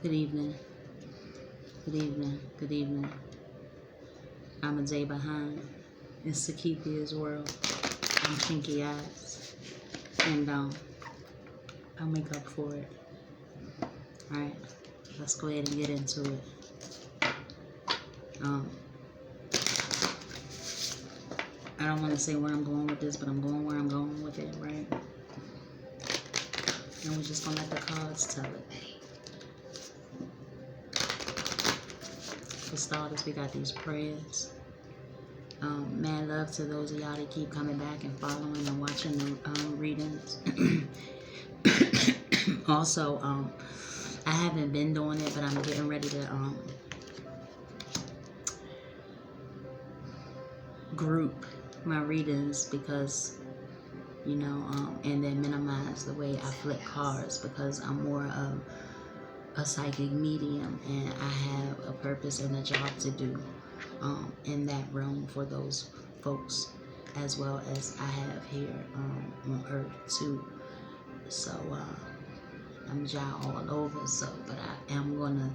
Good evening. Good evening. Good evening. I'm a day behind. It's Sakipia's world. I'm Chinky Eyes. And I'll make up for it. Alright. Let's go ahead and get into it. I don't want to say where I'm going with this, but I'm going where I'm going with it, right? And we're just going to let the cards tell it. For starters, we got these prayers. Mad love to those of y'all that keep coming back and following and watching the readings. Also, I haven't been doing it, but I'm getting ready to group my readings because, you know, and then minimize the way I flip cards because I'm more of a psychic medium and I have a purpose and a job to do in that realm for those folks, as well as I have here on Earth too. So I'm just all over. So, but I am gonna,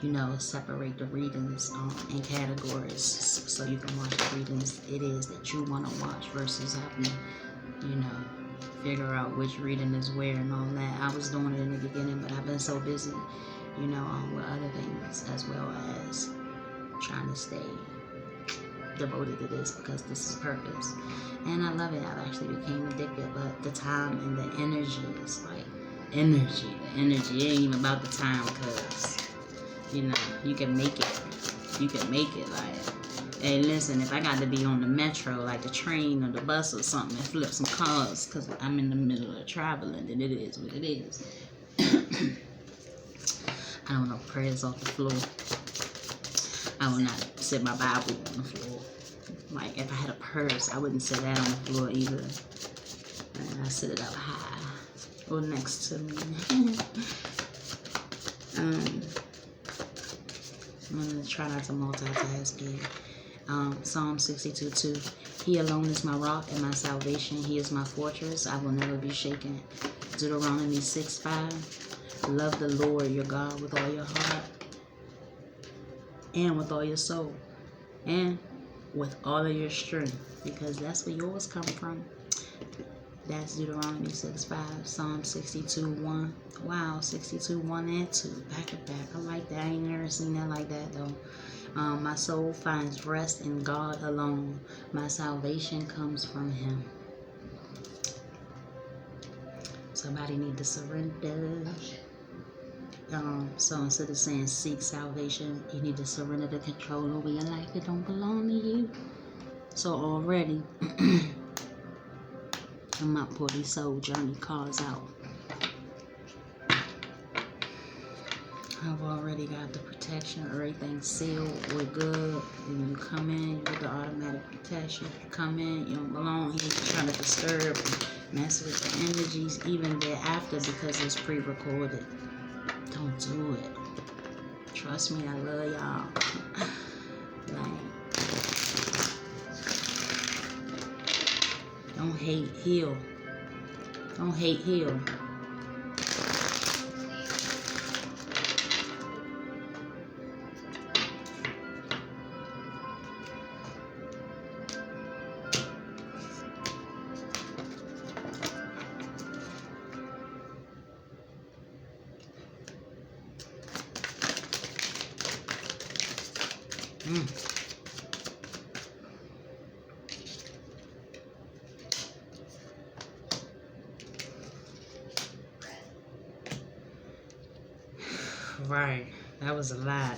you know, separate the readings in categories so you can watch the readings it is that you want to watch versus having, you know, figure out which reading is where and all that. I was doing it in the beginning, but I've been so busy, you know, with other things as well as trying to stay devoted to this because this is purpose. And I love it. I've actually became addicted, but the time and the energy is like energy. The energy ain't even about the time because, you know, you can make it. You can make it. Like, hey, listen, if I got to be on the metro, like the train or the bus or something, and flip some cars because I'm in the middle of traveling, then it is what it is. I don't know, prayers off the floor. I will not sit my Bible on the floor. Like, if I had a purse, I wouldn't sit that on the floor either. And I sit it up high or next to me. I'm going to try not to multitask here. Psalm 62:2. He alone is my rock and my salvation. He is my fortress. I will never be shaken. Deuteronomy 6:5. Love the Lord your God with all your heart and with all your soul and with all of your strength, because that's where yours come from. That's Deuteronomy 6:5. Psalm 62:1. Wow, 62:1 and 2. Back to back. I like that. I ain't never seen that like that though. My soul finds rest in God alone. My salvation comes from Him. Somebody need to surrender. So instead of saying seek salvation, you need to surrender the control over your life that don't belong to you. So already, I'm up for these soul journey cards out. I've already got the protection, everything sealed, we're good. When you come in, you get the automatic protection. You come in, you don't belong here, you're trying to disturb, mess with the energies, even thereafter because it's pre-recorded. Don't do it. Trust me, I love y'all. Like, don't hate, heal. Don't hate, heal. Right, that was a lot.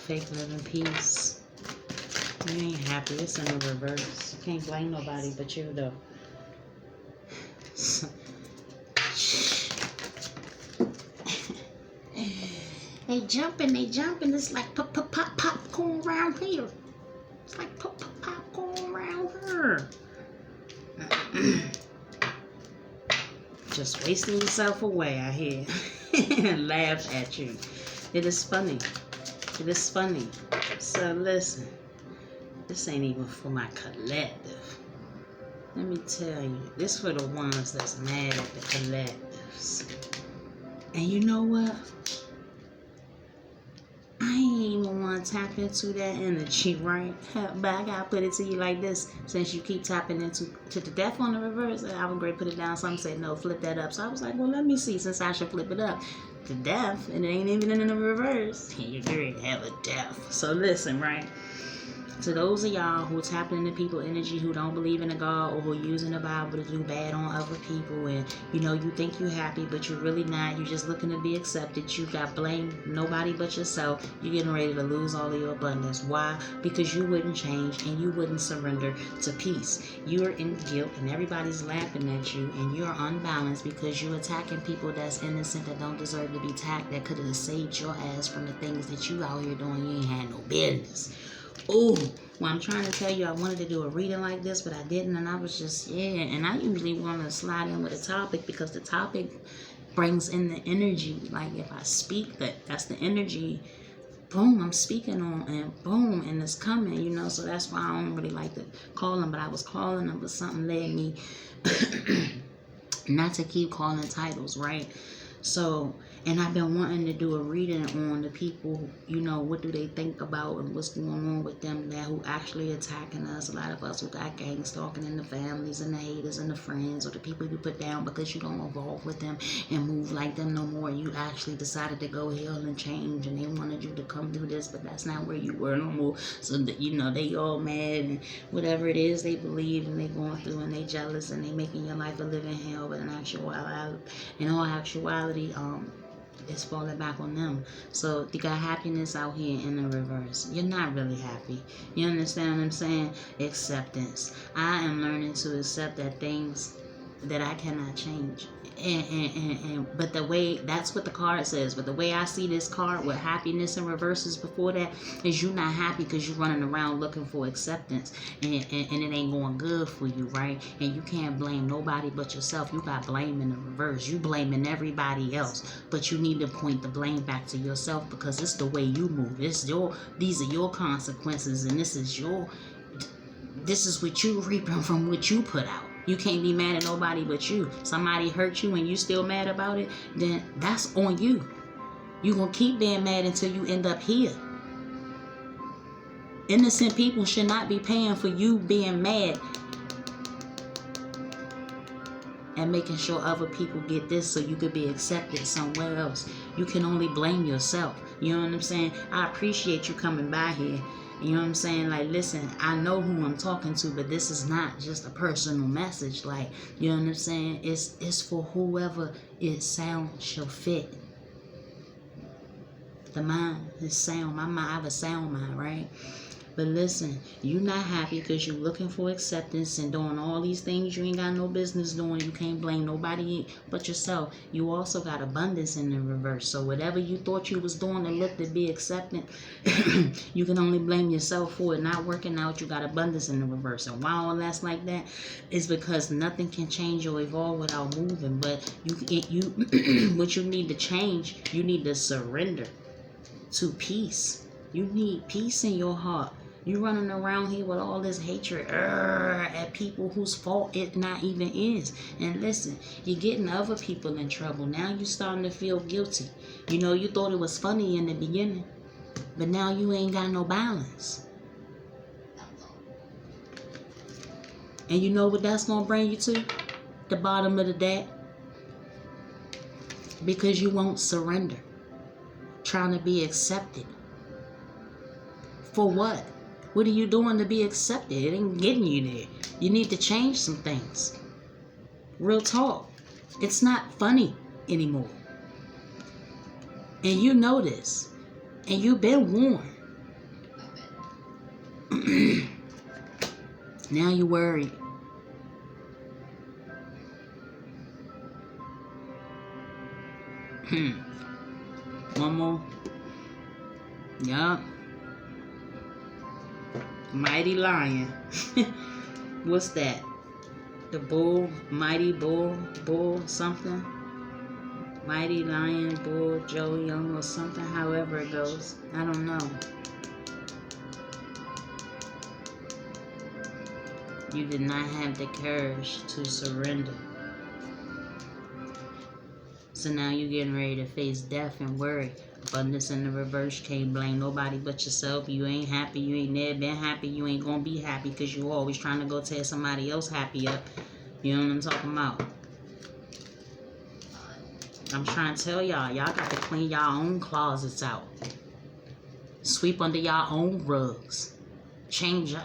Fake love and peace. You ain't happy. It's in the reverse. You can't blame nobody but you though. They jumping. It's like popcorn around here. It's like popcorn around here. Just wasting yourself away, I hear. And laugh at you. It is funny. It's funny. So listen, this ain't even for my collective. Let me tell you, this for the ones that's mad at the collectives. And you know what? I ain't even want to tap into that energy, right? But I gotta put it to you like this: since you keep tapping into the death on the reverse, I would great put it down. Some say no, flip that up. So I was like, well, let me see, since I should flip it up. The death, and it ain't even in the reverse. You already have a death. So listen, right? To those of y'all who tapping into people energy who don't believe in a God or who are using the Bible to do bad on other people, and you know you think you're happy but you're really not, you're just looking to be accepted, you got blame nobody but yourself, you're getting ready to lose all of your abundance. Why? Because you wouldn't change and you wouldn't surrender to peace. You're in guilt and everybody's laughing at you, and you're unbalanced because you're attacking people that's innocent, that don't deserve to be attacked, that could have saved your ass from the things that you out here doing you ain't had no business. Oh, well, I'm trying to tell you, I wanted to do a reading like this, but I didn't, and I was just, and I usually want to slide in with a topic because the topic brings in the energy. Like, if I speak, that's the energy, boom, I'm speaking on, and boom, and it's coming, you know, so that's why I don't really like to call them, but I was calling them, but something led me not to keep calling titles, right? So, and I've been wanting to do a reading on the people, you know, what do they think about and what's going on with them that who actually attacking us. A lot of us who got gang stalking in the families and the haters and the friends, or the people you put down because you don't evolve with them and move like them no more. You actually decided to go heal and change, and they wanted you to come do this, but that's not where you were no more. So that, you know, they all mad and whatever it is they believe and they going through, and they jealous and they making your life a living hell. But in all actuality, it's falling back on them. So you got happiness out here in the reverse. You're not really happy. You understand what I'm saying? Acceptance. I am learning to accept that things that I cannot change. But the way, that's what the card says, but the way I see this card with happiness and reverses before that is you not happy because you're running around looking for acceptance, and it ain't going good for you, right? And you can't blame nobody but yourself. You got blame in the reverse. You blaming everybody else, but you need to point the blame back to yourself because it's the way you move. These are your consequences, and this is what you reaping from what you put out. You can't be mad at nobody but you. Somebody hurt you and you still mad about it, then that's on you. You're going to keep being mad until you end up here. Innocent people should not be paying for you being mad and making sure other people get this so you could be accepted somewhere else. You can only blame yourself. You know what I'm saying? I appreciate you coming by here. You know what I'm saying? Like, listen, I know who I'm talking to, but this is not just a personal message. Like, you know what I'm saying? It's for whoever it sound shall fit. The mind is sound. My mind, I have a sound mind, right? But listen, you're not happy because you're looking for acceptance and doing all these things you ain't got no business doing. You can't blame nobody but yourself. You also got abundance in the reverse. So whatever you thought you was doing to look to be accepted, you can only blame yourself for it not working out. You got abundance in the reverse. And why all that's like that is because nothing can change or evolve without moving. But what you need to change, you need to surrender to peace. You need peace in your heart. You running around here with all this hatred at people whose fault it not even is. And listen, you're getting other people in trouble. Now you're starting to feel guilty. You know, you thought it was funny in the beginning, but now you ain't got no balance. And you know what that's going to bring you to? The bottom of the deck. Because you won't surrender. Trying to be accepted. For what? What are you doing to be accepted? It ain't getting you there. You need to change some things. Real talk. It's not funny anymore. And you know this. And you've been warned. Now you're worried. One more. Yup. Mighty lion. What's that? The bull, mighty bull something. Mighty Lion, Bull, Joe Young, or something, however it goes. I don't know. You did not have the courage to surrender. So now you're getting ready to face death and worry. Abundance in the reverse. Can't blame nobody but yourself. You ain't happy. You ain't never been happy. You ain't gonna be happy because you always trying to go tear somebody else happy up. You know what I'm talking about? I'm trying to tell y'all got to clean y'all own closets out. Sweep under y'all own rugs. Change y'all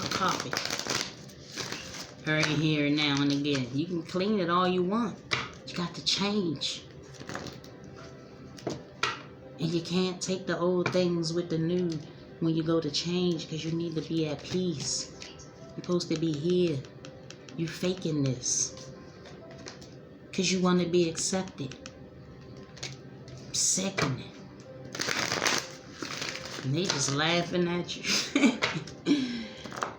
carpet. Right here, now and again. You can clean it all you want. You got to change. And you can't take the old things with the new when you go to change, because you need to be at peace. You're supposed to be here. You faking this because you want to be accepted. I'm sick of it. And they just laughing at you.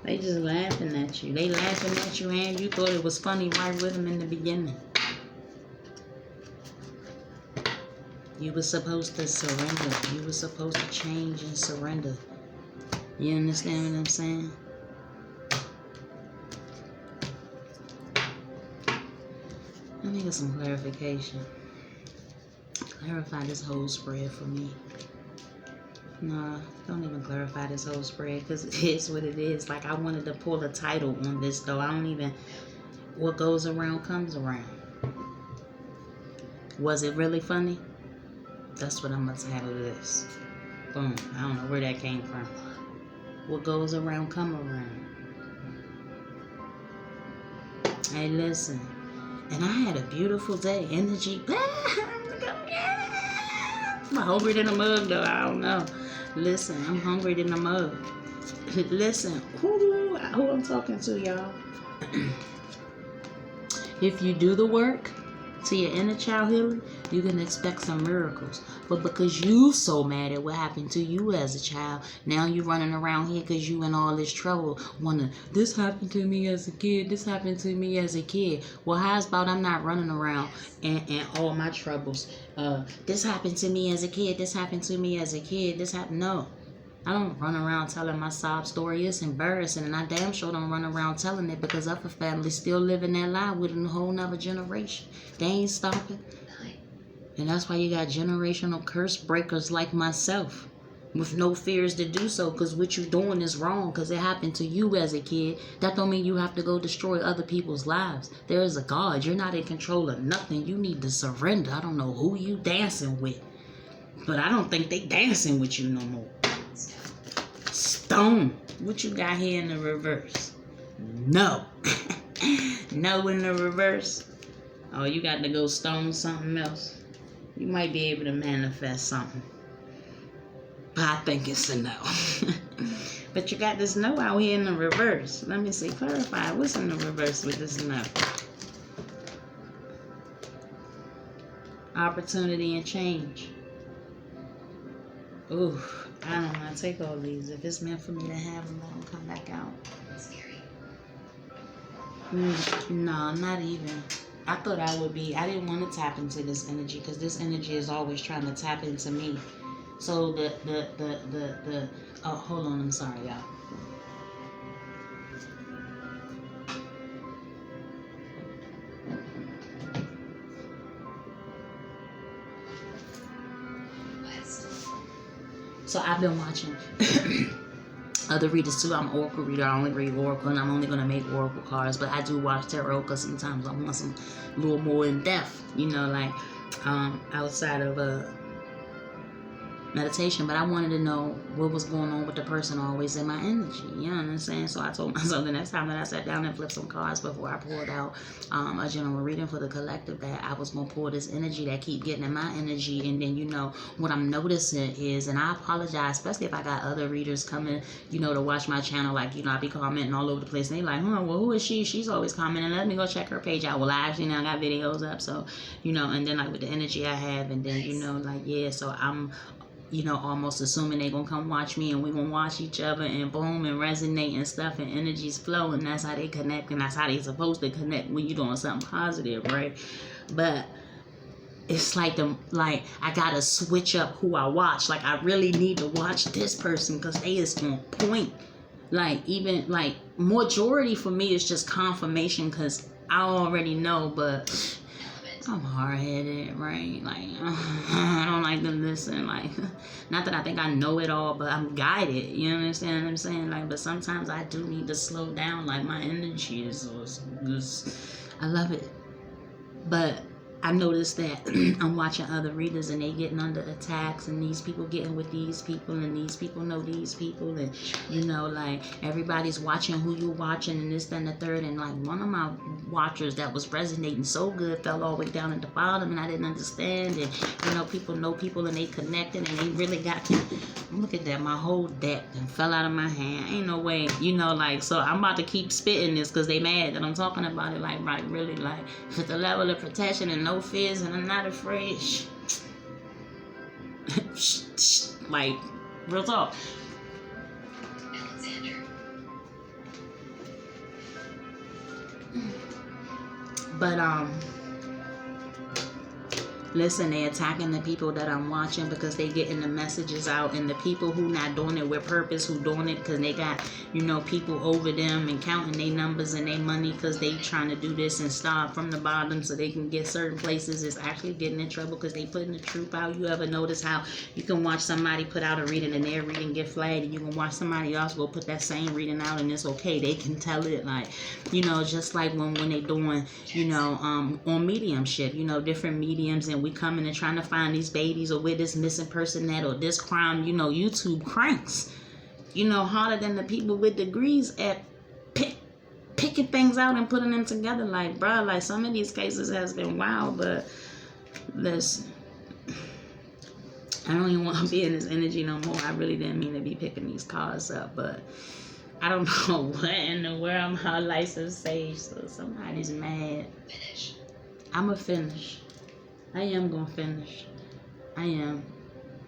They just laughing at you. They laughing at you, and you thought it was funny right with them in the beginning. You were supposed to surrender. You were supposed to change and surrender. You understand what I'm saying? Let me get some clarification. Clarify this whole spread for me. Nah, don't even clarify this whole spread, because it is what it is. Like, I wanted to pull a title on this, though. I don't even... What goes around comes around. Was it really funny? That's what I'm going to title this. Boom. I don't know where that came from. What goes around come around. Hey, listen. And I had a beautiful day. Energy. I'm hungry than a mug, though. I don't know. Listen, I'm hungry than a mug. Listen. Who I'm talking to, y'all? If you do the work to your inner child healing, you can expect some miracles. But because you so mad at what happened to you as a child, now you running around here because you in all this trouble, wondering, this happened to me as a kid, this happened to me as a kid. Well, how's about I'm not running around and all my troubles, this happened to me as a kid, this happened to me as a kid, this happened. No. I don't run around telling my sob story. It's embarrassing, and I damn sure don't run around telling it, because other families still living that lie with a whole nother generation. They ain't stopping. And that's why you got generational curse breakers like myself with no fears to do so, because what you doing is wrong, because it happened to you as a kid. That don't mean you have to go destroy other people's lives. There is a God. You're not in control of nothing. You need to surrender. I don't know who you dancing with, but I don't think they dancing with you no more. Stone. What you got here in the reverse? No. No in the reverse. Oh, you got to go stone something else. You might be able to manifest something, but I think it's a no. But you got this no out here in the reverse. Let me see. Clarify. What's in the reverse with this no? Opportunity and change. Ooh, I don't want to take all these. If it's meant for me to have them, let them come back out. No, not even. I thought I would be. I didn't want to tap into this energy, because this energy is always trying to tap into me. So the oh, hold on. I'm sorry, y'all. So I've been watching other readers too. I'm an oracle reader. I only read oracle, and I'm only going to make oracle cards. But I do watch tarot, because sometimes I want some little more in depth, you know, like outside of meditation. But I wanted to know what was going on with the person always in my energy. You know what I'm saying? So I told myself the next time that I sat down and flipped some cards before I pulled out a general reading for the collective, that I was going to pull this energy that keep getting in my energy. And then, you know, what I'm noticing is, and I apologize, especially if I got other readers coming, you know, to watch my channel. Like, you know, I be commenting all over the place, and they like, well, who is she? She's always commenting. Let me go check her page out. Well, I actually now got videos up. So, you know, and then like with the energy I have, and then, you know, like, yeah, so I'm, you know, almost assuming they gonna come watch me, and we gonna watch each other, and boom, and resonate and stuff, and energies flow, and that's how they connect, and that's how they supposed to connect when you're doing something positive, right? But it's like I gotta switch up who I watch. Like I really need to watch this person because they is on point. Like even like majority for me is just confirmation because I already know, but I'm hard-headed, right? Like I don't like to listen. Like not that I think I know it all, but I'm guided. You understand what I'm saying? Like, but sometimes I do need to slow down. Like my energy is I love it, but I noticed that I'm watching other readers and they getting under attacks, and these people getting with these people, and these people know these people, and you know, like everybody's watching who you watching, and this, that, and the third. And like one of my watchers that was resonating so good fell all the way down at the bottom, and I didn't understand. And you know people, and they connected, and they really got to look at that. My whole deck and fell out of my hand. Ain't no way, you know, like, so I'm about to keep spitting this because they mad that I'm talking about it. Like, right, really, like with the level of protection and no fears, and I'm not afraid. Like, real talk. But listen, they attacking the people that I'm watching because they getting the messages out, and the people who not doing it with purpose, who doing it because they got, you know, people over them and counting their numbers and their money because they trying to do this and start from the bottom so they can get certain places, is actually getting in trouble because they putting the truth out. You ever notice how you can watch somebody put out a reading and their reading get flagged, and you can watch somebody else go put that same reading out and it's okay, they can tell it. Like, you know, just like when they doing, you know, on mediumship, you know, different mediums, and we coming and trying to find these babies, or where this missing person at, or this crime, you know, YouTube cranks, you know, harder than the people with degrees at picking things out and putting them together. Like, bro, like some of these cases has been wild, but listen, I don't even want to be in this energy no more. I really didn't mean to be picking these cards up, but I don't know what in the world my license sage, so somebody's mad. I'ma finish. I am gonna finish. I am.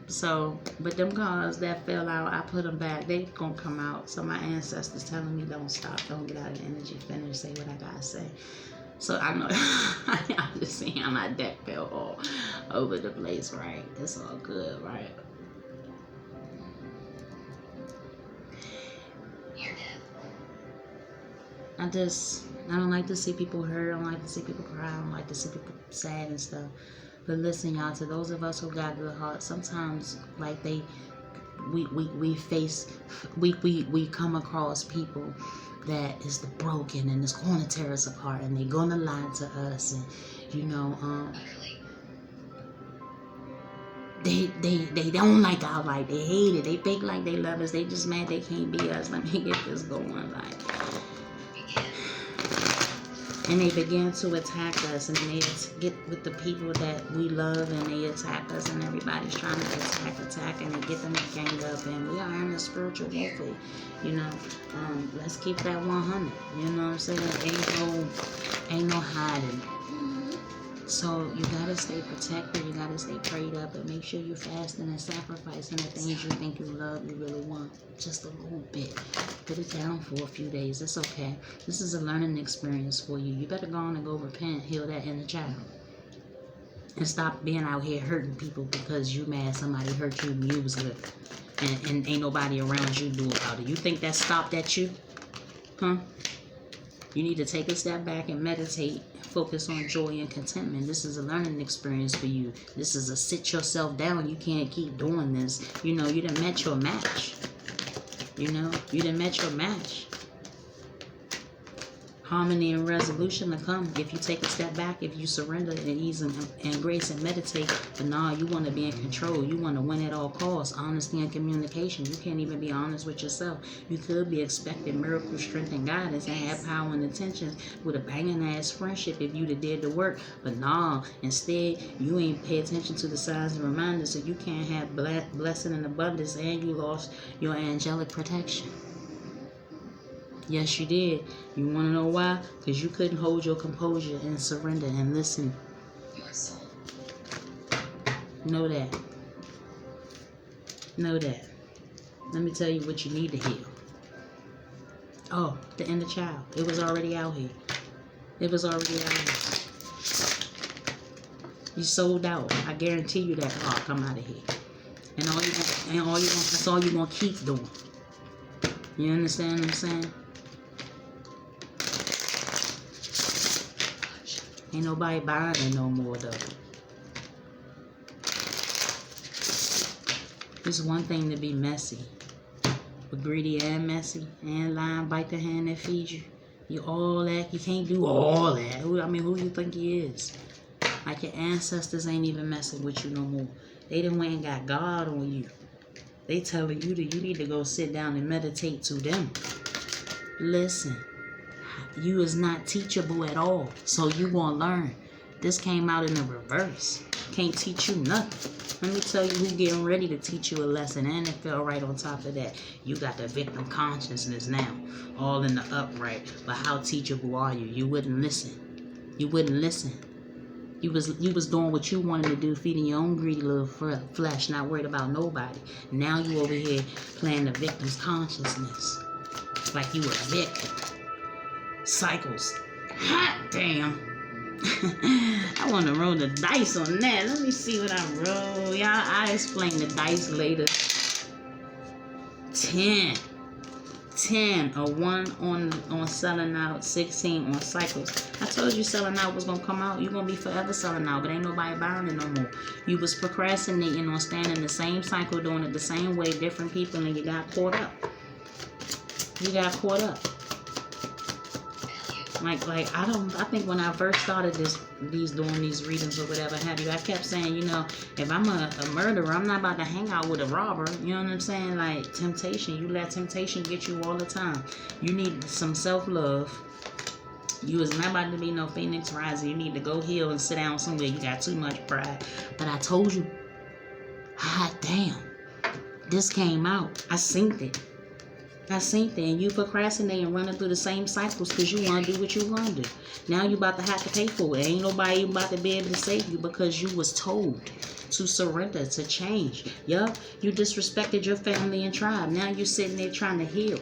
So, but them cards that fell out, I put them back. They gonna come out. So my ancestors telling me don't stop, don't get out of the energy, finish, say what I gotta say. So I know I'm just seeing how my deck fell all over the place, right? It's all good, right? I don't like to see people hurt. I don't like to see people cry. I don't like to see people sad and stuff. But listen, y'all, to those of us who got good hearts, sometimes like we come across people that is the broken and is going to tear us apart, and they're going to lie to us, and you know, they don't like our life. They hate it. They fake like they love us. They just mad they can't be us. Let me get this going, like. And they begin to attack us, and they get with the people that we love, and they attack us, and everybody's trying to attack, and they get them to gang up, and we are in a spiritual warfare, you know. Let's keep that 100, you know what I'm saying? Ain't no hiding. So you gotta stay protected, you gotta stay prayed up, and make sure you're fasting and sacrificing the things you think you love, you really want. Just a little bit. Put it down for a few days. It's okay. This is a learning experience for you. You better go on and go repent, heal that inner child. And stop being out here hurting people because you mad somebody hurt you and you was with. And ain't nobody around you do about it. You think that stopped at you? Huh? You need to take a step back and meditate. Focus on joy and contentment. This is a learning experience for you. This is a sit yourself down. You can't keep doing this. You know, you done met your match. You know, you done met your match. Harmony and resolution to come if you take a step back, if you surrender and ease and grace and meditate. But nah, you want to be in control. You want to win at all costs. Honesty and communication. You can't even be honest with yourself. You could be expecting miracle, strength, and guidance, and have power and intentions with a banging ass friendship if you'd have did the work. But nah, instead, you ain't pay attention to the signs and reminders, so you can't have blessing and abundance, and you lost your angelic protection. Yes, you did. You want to know why? Because you couldn't hold your composure and surrender and listen. Know that. Know that. Let me tell you what you need to heal. Oh, the inner child. It was already out here. It was already out here. You sold out. I guarantee you that car come out of here. And that's all you're gonna keep doing. You understand what I'm saying? Ain't nobody buying it no more though. It's one thing to be messy, but greedy and messy and lying, bite the hand that feeds you. You all that. You can't do all that. Who you think he is? Like your ancestors ain't even messing with you no more. They done went and got God on you. They telling you that you need to go sit down and meditate to them. Listen, you is not teachable at all. So you gonna learn. This came out in the reverse. Can't teach you nothing. Let me tell you who getting ready to teach you a lesson. And it fell right on top of that. You got the victim consciousness now. All in the upright. But how teachable are you? You wouldn't listen. You wouldn't listen. You was doing what you wanted to do, feeding your own greedy little flesh, not worried about nobody. Now you over here playing the victim's consciousness. Like you were a victim. Cycles. Hot damn. I want to roll the dice on that. Let me see what I roll. Y'all, I explain the dice later. 10, a 1 on selling out, 16 on cycles. I told you selling out was going to come out. You're going to be forever selling out, but ain't nobody buying it no more. You was procrastinating on staying in the same cycle, doing it the same way, different people, and you got caught up. You got caught up. Like I think when I first started doing these readings or whatever have you, I kept saying, if I'm a murderer, I'm not about to hang out with a robber. You know what I'm saying? Like temptation, you let temptation get you all the time. You need some self-love. You is not about to be no Phoenix Rising. You need to go heal and sit down somewhere. You got too much pride. But I told you, hot damn, this came out. I synced it. And you procrastinating, running through the same cycles because you want to do what you want to do. Now you about to have to pay for it. Ain't nobody about to be able to save you because you was told to surrender, to change. Yup, you disrespected your family and tribe. Now you sitting there trying to heal.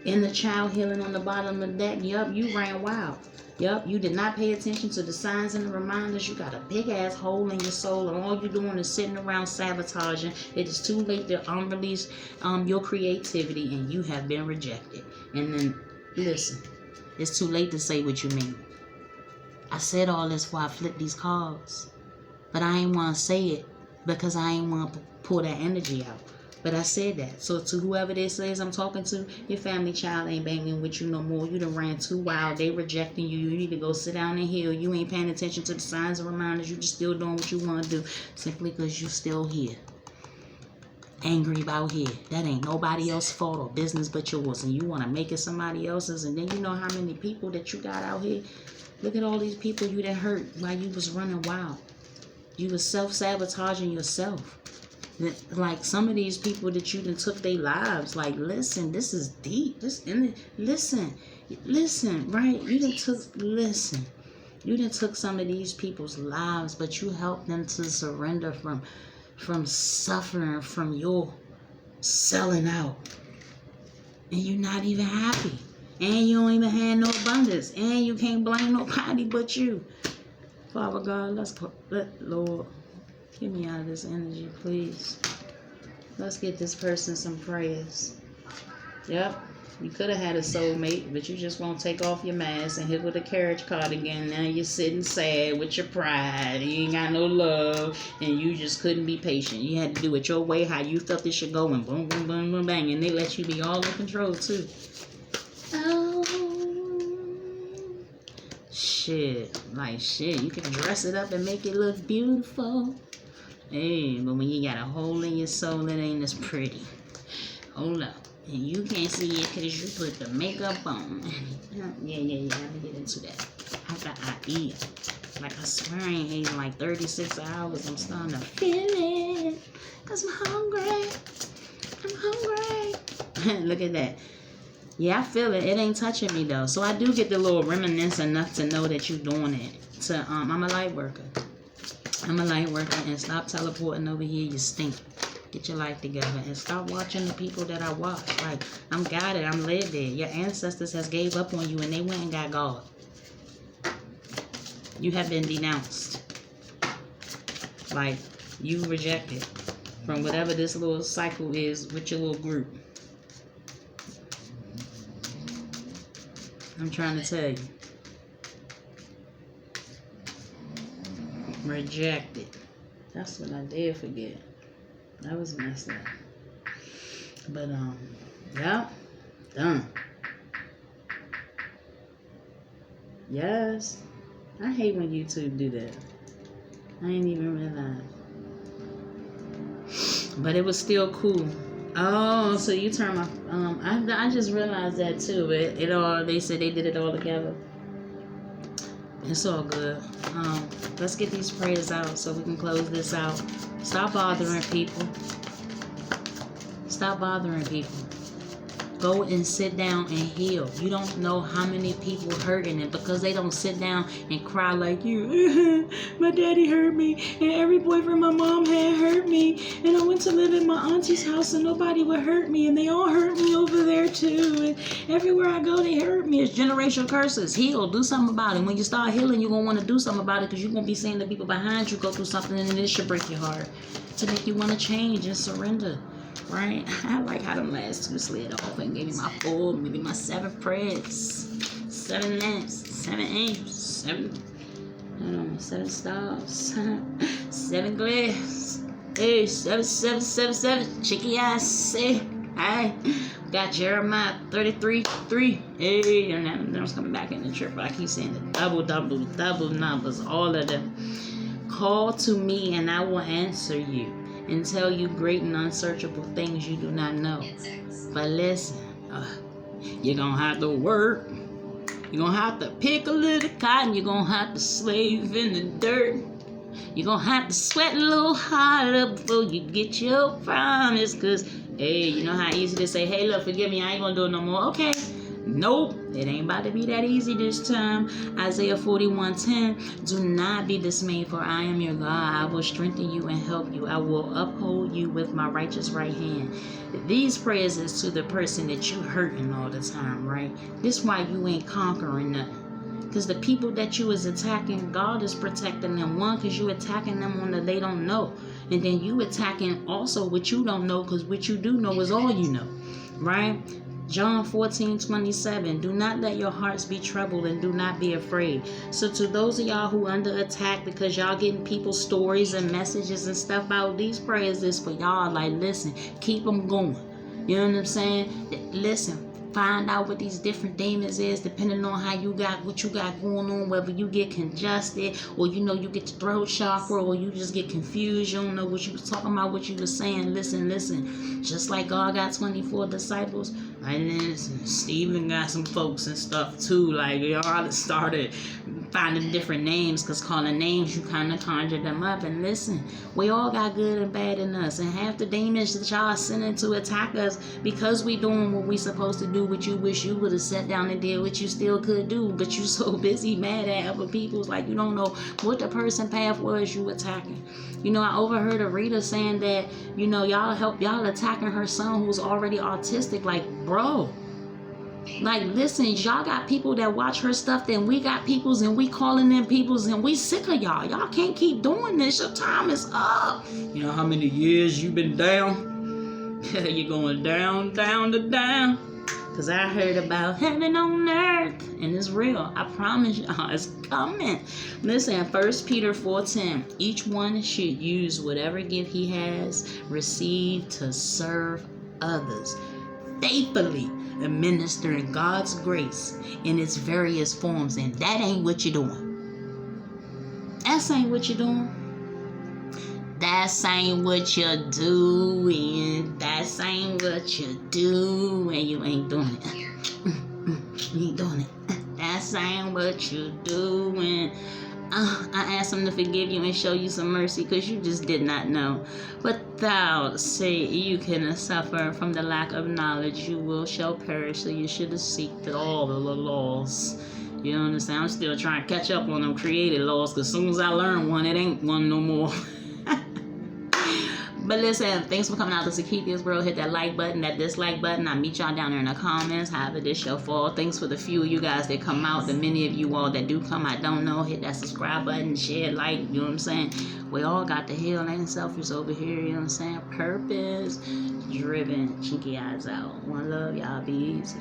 In the child healing on the bottom of the deck, yup, you ran wild. Yup, you did not pay attention to the signs and the reminders. You got a big ass hole in your soul, and all you're doing is sitting around sabotaging. It is too late to unrelease your creativity, and you have been rejected. And then, listen, it's too late to say what you mean. I said all this before I flipped these cards, but I ain't want to say it because I ain't want to pull that energy out. But I said that. So to whoever this is I'm talking to, your family child ain't banging with you no more. You done ran too wild. They rejecting you. You need to go sit down and heal. You ain't paying attention to the signs and reminders. You just still doing what you want to do simply because you still here. Angry about here. That ain't nobody else's fault or business but yours. And you want to make it somebody else's. And then you know how many people that you got out here. Look at all these people you done hurt while you was running wild. You was self-sabotaging yourself. Like some of these people that you done took their lives. Like, listen, this is deep. Listen, right? You done took some of these people's lives, but you helped them to surrender from suffering, from your selling out. And you're not even happy. And you don't even have no abundance. And you can't blame nobody but you. Father God, Lord, get me out of this energy, please. Let's get this person some prayers. Yep, you could have had a soulmate, but you just won't take off your mask and hit with a carriage card again. Now you're sitting sad with your pride. You ain't got no love, and you just couldn't be patient. You had to do it your way, how you felt it should go, and boom, boom, boom, boom, bang. And they let you be all in control, too. Oh, shit. Like, shit. You can dress it up and make it look beautiful. Hey, but when you got a hole in your soul, it ain't as pretty. Hold up. And you can't see it because you put the makeup on. Yeah. Let me get into that. I eat. Like, I swear I ain't eating like 36 hours. I'm starting to feel it. Because I'm hungry. Look at that. Yeah, I feel it. It ain't touching me, though. So I do get the little reminiscence enough to know that you're doing it. I'm a light worker. And stop teleporting over here. You stink. Get your life together and stop watching the people that I watch. Like, I'm guided. I'm led there. Your ancestors has gave up on you and they went and got God. You have been denounced. Like, you rejected from whatever this little cycle is with your little group. I'm trying to tell you. Rejected. That's what I did forget. That was messed up. But, yeah, done. Yes. I hate when YouTube do that. I didn't even realize. But it was still cool. Oh, so you turn my I just realized that too. It all, they said they did it all together. It's all good. Let's get these prayers out so we can close this out. Stop bothering people. Stop bothering people. Go and sit down and heal. You don't know how many people hurting, and because they don't sit down and cry like you. My daddy hurt me, and every boyfriend my mom had hurt me, and I went to live in my auntie's house and nobody would hurt me, and they all hurt me over there too, and everywhere I go they hurt me. It's generational curses. Heal. Do something about it. When you start healing, you're going to want to do something about it, because you're going to be seeing the people behind you go through something, and it should break your heart to make you want to change and surrender. Right? I like how them last two slid off and gave me my full, maybe my 7 prayers, 7 lamps, 7 angels, 7 stars, 7 glass. Hey, 7. Chicky ass. Say, I got Jeremiah 33:3. Hey, and then I was coming back in the trip, but I keep saying the double numbers, all of them. Call to me and I will answer you and tell you great and unsearchable things you do not know. But listen, you're going to have to work. You're going to have to pick a little cotton. You're going to have to slave in the dirt. You're going to have to sweat a little harder before you get your promise. Because, hey, you know how easy to say, hey, look, forgive me, I ain't going to do it no more. Okay. Nope, it ain't about to be that easy this time. Isaiah 41:10. Do not be dismayed, for I am your God. I will strengthen you and help you. I will uphold you with my righteous right hand. These prayers is to the person that you hurting all the time, right? This why you ain't conquering nothing. Because the people that you is attacking, God is protecting them. One, because you attacking them on the they don't know. And then you attacking also what you don't know, because what you do know is all you know, right? John 14:27. Do not let your hearts be troubled and do not be afraid. So to those of y'all who under attack because y'all getting people's stories and messages and stuff out, these prayers is for y'all. Like, listen, keep them going. You know what I'm saying? Listen, find out what these different demons is depending on how you got, what you got going on, whether you get congested or you get the throat chakra or you just get confused, you don't know what you was talking about, what you was saying. Listen, just like God got 24 disciples, and then Stephen got some folks and stuff too, like y'all started finding different names, because calling names you kind of conjure them up. And listen, we all got good and bad in us, and half the demons that y'all are sending to attack us because we doing what we supposed to do, what you wish you would have sat down and did, what you still could do, but you so busy mad at other people's, like you don't know what the person path was you attacking. I overheard a reader saying that y'all attacking her son who's already autistic. Like, bro, like, listen, y'all got people that watch her stuff, then we got peoples, and we calling them peoples, and we sick of y'all. Y'all can't keep doing this. Your time is up. You know how many years you been down? You're going down. Because I heard about heaven on earth, and it's real. I promise y'all, it's coming. Listen, 1 Peter 4:10. Each one should use whatever gift he has received to serve others, faithfully administering God's grace in its various forms. And that ain't what you're doing. That ain't what you're doing. That ain't what you're doing. That ain't what you're doing. You ain't doing it. You ain't doing it. That ain't what you're doing. I asked him to forgive you and show you some mercy, because you just did not know. But thou say you can suffer from the lack of knowledge. You shall perish. So you should have seeked all the laws. You understand? I'm still trying to catch up on them created laws, because as soon as I learn one, it ain't one no more. But listen, thanks for coming out to Sakithia's World. Hit that like button, that dislike button. I'll meet y'all down there in the comments. However this show fall. Thanks for the few of you guys that come out. The many of you all that do come, I don't know. Hit that subscribe button, share, like. You know what I'm saying? We all got the heal. Ain't selfish over here. You know what I'm saying? Purpose driven. Chinky eyes out. One love. Y'all be easy.